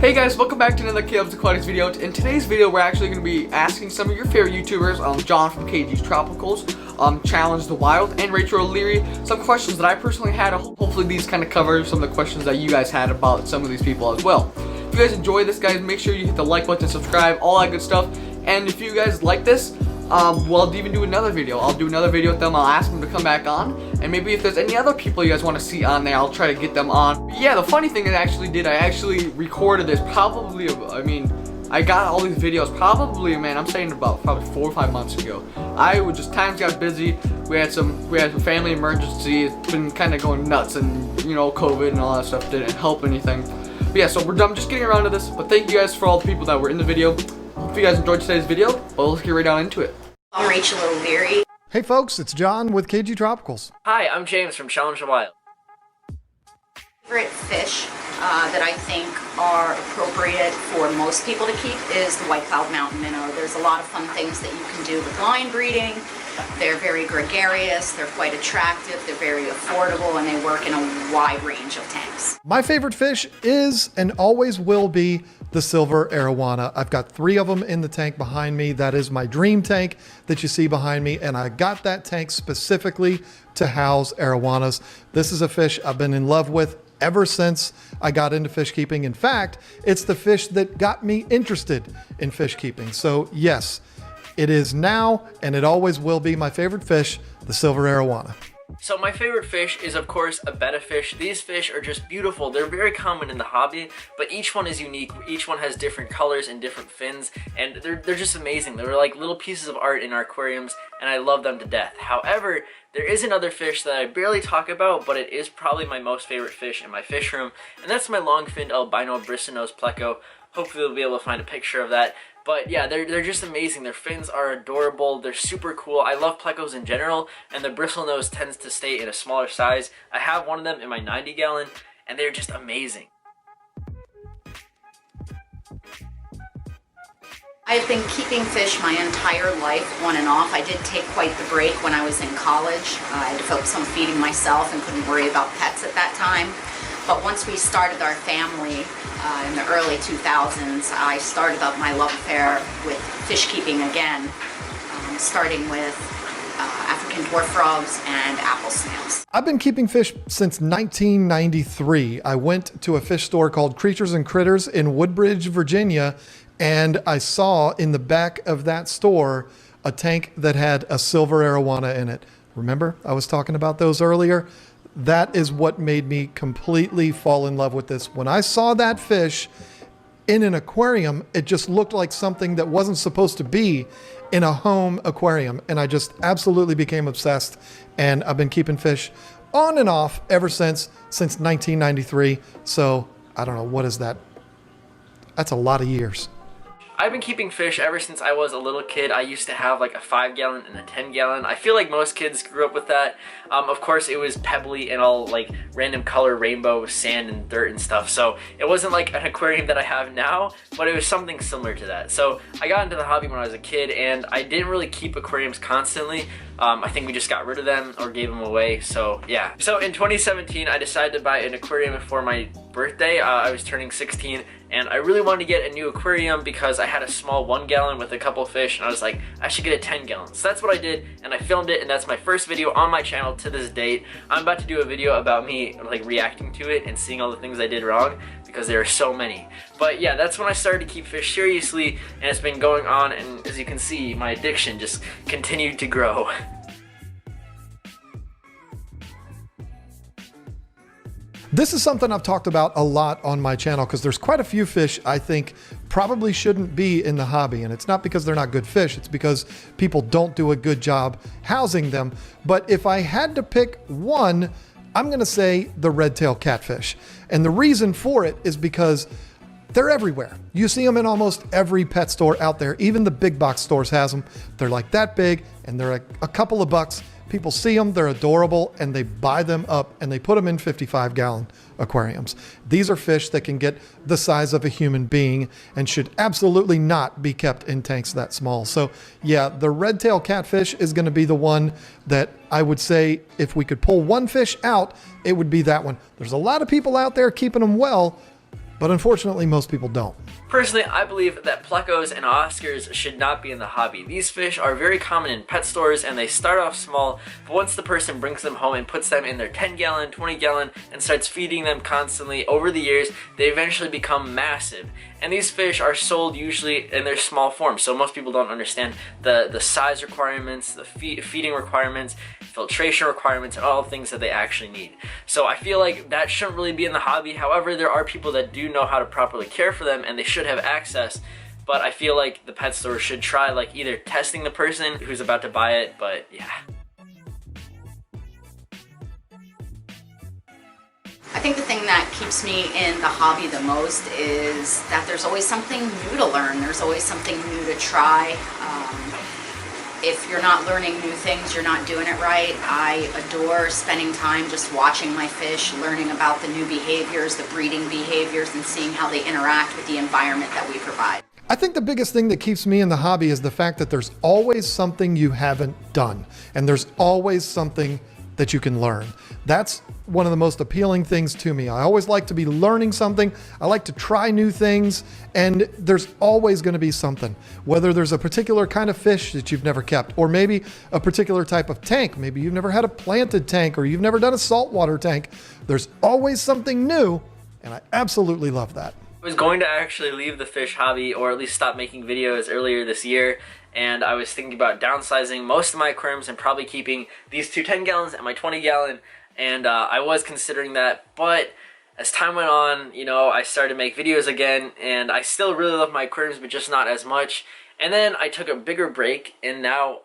Hey guys, welcome back to another Caleb's Aquatics video. In today's video, we're actually going to be asking some of your favorite YouTubers, John from KG's Tropicals, Challenge the Wild, and Rachel O'Leary, some questions that I personally had. Hopefully these kind of cover some of the questions that you guys had about some of these people as well. If you guys enjoy this, guys, make sure you hit the like button, subscribe, all that good stuff. And if you guys like this, we'll even do another video. I'll do another video with them. I'll ask them to come back on, and maybe if there's any other people you guys want to see on there, I'll try to get them on. But yeah, the funny thing I actually recorded this probably, I got all these videos probably, I'm saying about probably 4 or 5 months ago. Times got busy. We had some family emergency. It's been kind of going nuts, and COVID and all that stuff didn't help anything. But yeah, so I'm just getting around to this. But thank you guys for all the people that were in the video. Hope you guys enjoyed today's video. But let's get right down into it. I'm Rachel O'Leary. Hey folks, it's John with KG Tropicals. Hi, I'm James from Challenge the Wild. Favorite fish that I think are appropriate for most people to keep is the white cloud mountain minnow. There's a lot of fun things that you can do with line breeding. They're very gregarious, they're quite attractive, they're very affordable, and they work in a wide range of tanks. My favorite fish is and always will be the silver arowana. I've got 3 of them in the tank behind me. That is my dream tank that you see behind me, and I got that tank specifically to house arowanas. This is a fish I've been in love with ever since I got into fish keeping. In fact, it's the fish that got me interested in fish keeping. So yes, it is now and it always will be my favorite fish, the silver arowana. So my favorite fish is of course a betta fish. These fish are just beautiful. They're very common in the hobby, but each one is unique. Each one has different colors and different fins, and they're just amazing. They're like little pieces of art in our aquariums, and I love them to death. However, there is another fish that I barely talk about, but it is probably my most favorite fish in my fish room, and that's my long-finned albino bristlenose pleco. Hopefully we'll be able to find a picture of that. But yeah, they're just amazing. Their fins are adorable. They're super cool. I love plecos in general, and the bristlenose tends to stay in a smaller size. I have one of them in my 90-gallon, and they're just amazing. I've been keeping fish my entire life, on and off. I did take quite the break when I was in college. I had to focus on feeding myself and couldn't worry about pets at that time. But once we started our family in the early 2000s, I started up my love affair with fish keeping again, starting with African dwarf frogs and apple snails. I've been keeping fish since 1993. I went to a fish store called Creatures and Critters in Woodbridge, Virginia, and I saw in the back of that store a tank that had a silver arowana in it. Remember, I was talking about those earlier? That is what made me completely fall in love with this. When I saw that fish in an aquarium, it just looked like something that wasn't supposed to be in a home aquarium. And I just absolutely became obsessed. And I've been keeping fish on and off ever since 1993. So I don't know, what is that? That's a lot of years. I've been keeping fish ever since I was a little kid. I used to have like a 5-gallon and a 10-gallon. I feel like most kids grew up with that. Of course, it was pebbly and all like random color rainbow sand and dirt and stuff. So it wasn't like an aquarium that I have now, but it was something similar to that. So I got into the hobby when I was a kid, and I didn't really keep aquariums constantly. I think we just got rid of them or gave them away. So yeah. So in 2017, I decided to buy an aquarium for my birthday. I was turning 16, and I really wanted to get a new aquarium because I had a small 1-gallon with a couple fish, and I was like, I should get a 10-gallon. So that's what I did, and I filmed it, and that's my first video on my channel to this date. I'm about to do a video about me like reacting to it and seeing all the things I did wrong, because there are so many. But yeah, that's when I started to keep fish seriously, and it's been going on, and as you can see, my addiction just continued to grow. This is something I've talked about a lot on my channel because there's quite a few fish I think probably shouldn't be in the hobby. And it's not because they're not good fish, it's because people don't do a good job housing them. But if I had to pick one, I'm gonna say the red-tailed catfish. And the reason for it is because they're everywhere. You see them in almost every pet store out there. Even the big box stores has them. They're like that big, and they're like a couple of bucks. People see them, they're adorable, and they buy them up and they put them in 55-gallon aquariums. These are fish that can get the size of a human being and should absolutely not be kept in tanks that small. So yeah, the red-tailed catfish is gonna be the one that I would say if we could pull one fish out, it would be that one. There's a lot of people out there keeping them well, but unfortunately most people don't. Personally, I believe that plecos and Oscars should not be in the hobby. These fish are very common in pet stores and they start off small, but once the person brings them home and puts them in their 10-gallon, 20-gallon and starts feeding them constantly over the years, they eventually become massive. And these fish are sold usually in their small form, so most people don't understand the size requirements, the feeding requirements, filtration requirements, and all the things that they actually need. So I feel like that shouldn't really be in the hobby. However, there are people that do know how to properly care for them and they should have access, but I feel like the pet store should try like either testing the person who's about to buy it, but yeah. I think the thing that keeps me in the hobby the most is that there's always something new to learn. There's always something new to try. If you're not learning new things, you're not doing it right. I adore spending time just watching my fish, learning about the new behaviors, the breeding behaviors, and seeing how they interact with the environment that we provide. I think the biggest thing that keeps me in the hobby is the fact that there's always something you haven't done, and there's always something that you can learn. That's one of the most appealing things to me. I always like to be learning something. I like to try new things, and there's always going to be something. Whether there's a particular kind of fish that you've never kept, or maybe a particular type of tank. Maybe you've never had a planted tank, or you've never done a saltwater tank. There's always something new, and I absolutely love that. I was going to actually leave the fish hobby, or at least stop making videos earlier this year, and I was thinking about downsizing most of my aquariums and probably keeping these two 10-gallons and my 20-gallon, and I was considering that, but as time went on, you know, I started to make videos again, and I still really love my aquariums, but just not as much. And then I took a bigger break, and now,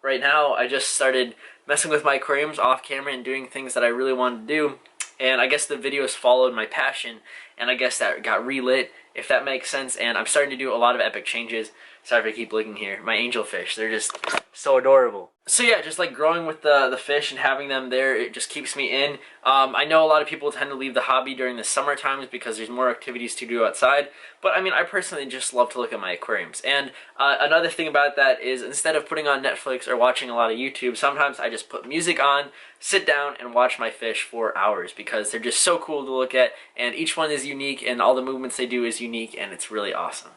right now, I just started messing with my aquariums off camera and doing things that I really wanted to do. And I guess the videos followed my passion, and I guess that got relit, if that makes sense. And I'm starting to do a lot of epic changes. Sorry if I keep looking here. My angelfish, they're just so adorable. So yeah, just like growing with the fish and having them there, it just keeps me in. I know a lot of people tend to leave the hobby during the summer times because there's more activities to do outside. But I mean, I personally just love to look at my aquariums. And another thing about that is instead of putting on Netflix or watching a lot of YouTube, sometimes I just put music on, sit down, and watch my fish for hours because they're just so cool to look at. And each one is unique, and all the movements they do is unique, and it's really awesome.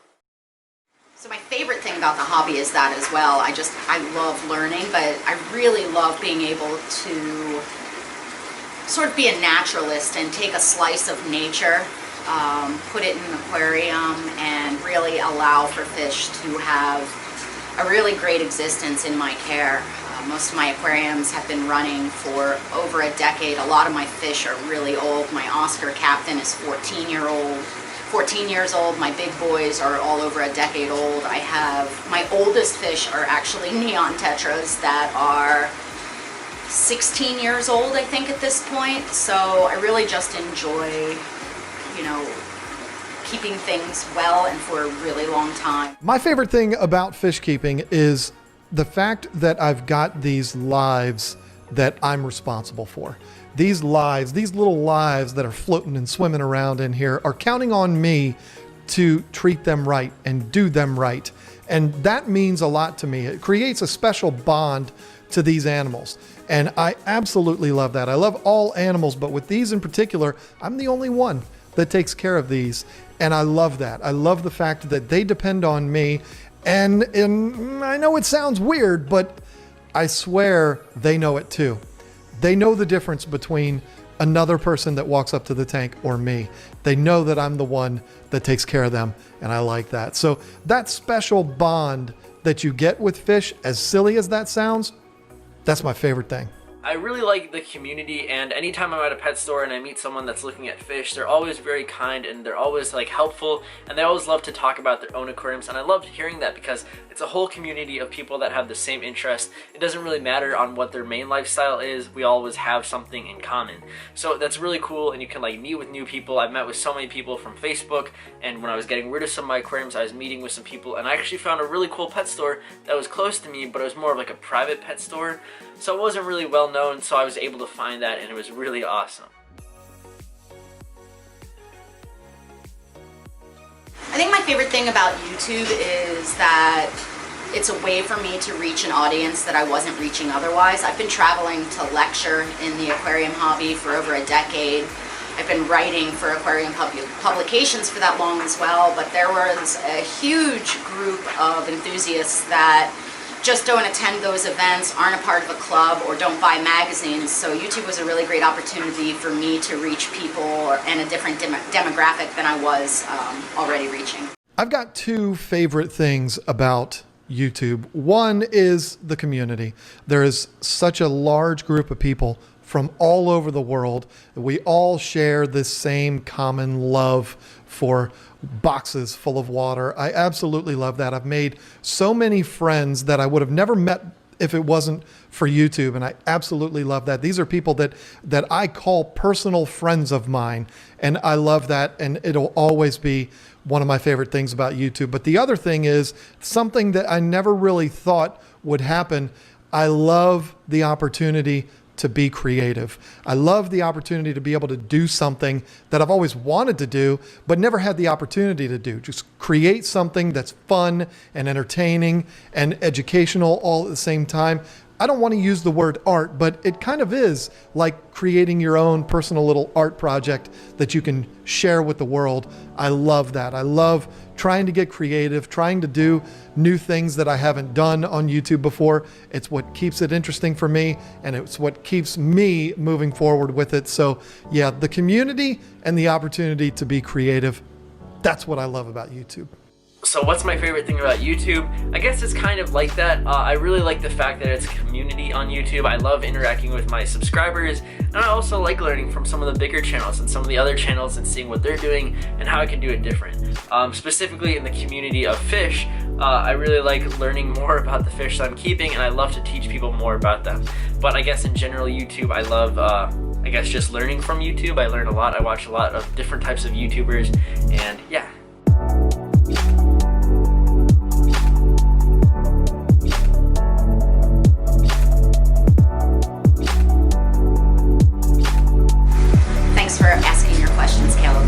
So my favorite thing about the hobby is that as well. I love learning, but I really love being able to sort of be a naturalist and take a slice of nature, put it in an aquarium, and really allow for fish to have a really great existence in my care. Most of my aquariums have been running for over a decade. A lot of my fish are really old. My Oscar Captain is 14 years old. My big boys are all over a decade old. I have, my oldest fish are actually neon tetras that are 16 years old, I think, at this point. So I really just enjoy, you know, keeping things well and for a really long time. My favorite thing about fish keeping is the fact that I've got these lives that I'm responsible for. These lives, these little lives that are floating and swimming around in here are counting on me to treat them right and do them right. And that means a lot to me. It creates a special bond to these animals. And I absolutely love that. I love all animals, but with these in particular, I'm the only one that takes care of these. And I love that. I love the fact that they depend on me. And I know it sounds weird, but I swear they know it too. They know the difference between another person that walks up to the tank or me. They know that I'm the one that takes care of them, and I like that. So that special bond that you get with fish, as silly as that sounds, that's my favorite thing. I really like the community, and anytime I'm at a pet store and I meet someone that's looking at fish, they're always very kind and they're always like helpful, and they always love to talk about their own aquariums, and I love hearing that because it's a whole community of people that have the same interest. It doesn't really matter on what their main lifestyle is, we always have something in common. So that's really cool, and you can like meet with new people. I've met with so many people from Facebook, and when I was getting rid of some of my aquariums, I was meeting with some people, and I actually found a really cool pet store that was close to me, but it was more of like a private pet store. So it wasn't really well known, so I was able to find that, and it was really awesome. I think my favorite thing about YouTube is that it's a way for me to reach an audience that I wasn't reaching otherwise. I've been traveling to lecture in the aquarium hobby for over a decade. I've been writing for aquarium publications for that long as well, but there was a huge group of enthusiasts that just don't attend those events, aren't a part of a club, or don't buy magazines. So YouTube was a really great opportunity for me to reach people and a different demographic than I was already reaching. I've got two favorite things about YouTube. One is the community. There is such a large group of people from all over the world. We all share this same common love for boxes full of water. I absolutely love that. I've made so many friends that I would have never met if it wasn't for YouTube, and I absolutely love that. These are people that I call personal friends of mine, and I love that, and it'll always be one of my favorite things about YouTube. But the other thing is something that I never really thought would happen. I love the opportunity to be creative. I love the opportunity to be able to do something that I've always wanted to do, but never had the opportunity to do. Just create something that's fun and entertaining and educational all at the same time. I don't want to use the word art, but it kind of is like creating your own personal little art project that you can share with the world. I love that. I love trying to get creative, trying to do new things that I haven't done on YouTube before. It's what keeps it interesting for me, and it's what keeps me moving forward with it. So yeah, the community and the opportunity to be creative, that's what I love about YouTube. So what's my favorite thing about YouTube? I guess it's kind of like that. I really like the fact that it's a community on YouTube. I love interacting with my subscribers, and I also like learning from some of the bigger channels and some of the other channels and seeing what they're doing and how I can do it different. Specifically in the community of fish, I really like learning more about the fish that I'm keeping, and I love to teach people more about them. But I guess in general, YouTube, I love I guess just learning from YouTube. I learn a lot. I watch a lot of different types of YouTubers, and yeah. For asking your questions, Caleb.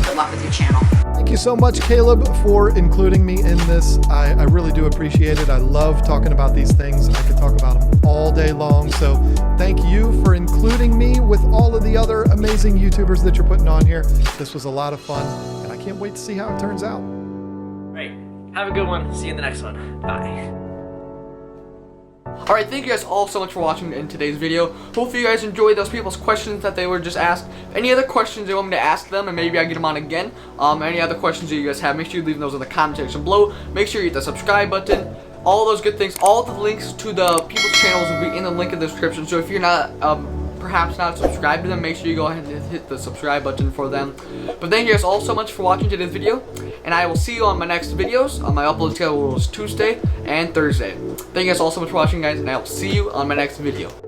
Good luck with your channel. Thank you so much, Caleb, for including me in this. I really do appreciate it. I love talking about these things. I could talk about them all day long. So thank you for including me with all of the other amazing YouTubers that you're putting on here. This was a lot of fun, and I can't wait to see how it turns out. Right. Have a good one. See you in the next one. Bye. Alright, thank you guys all so much for watching in today's video. Hopefully you guys enjoyed those people's questions that they were just asked. Any other questions you want me to ask them, and maybe I get them on again. Any other questions that you guys have, make sure you leave those in the comment section below. Make sure you hit the subscribe button. All those good things. All the links to the people's channels will be in the link in the description. So if you're not perhaps not subscribed to them, make sure you go ahead and hit the subscribe button for them. But thank you guys all so much for watching today's video, and I will see you on my next videos. My upload schedule is Tuesday and Thursday. Thank you guys all so much for watching, guys, and I will see you on my next video.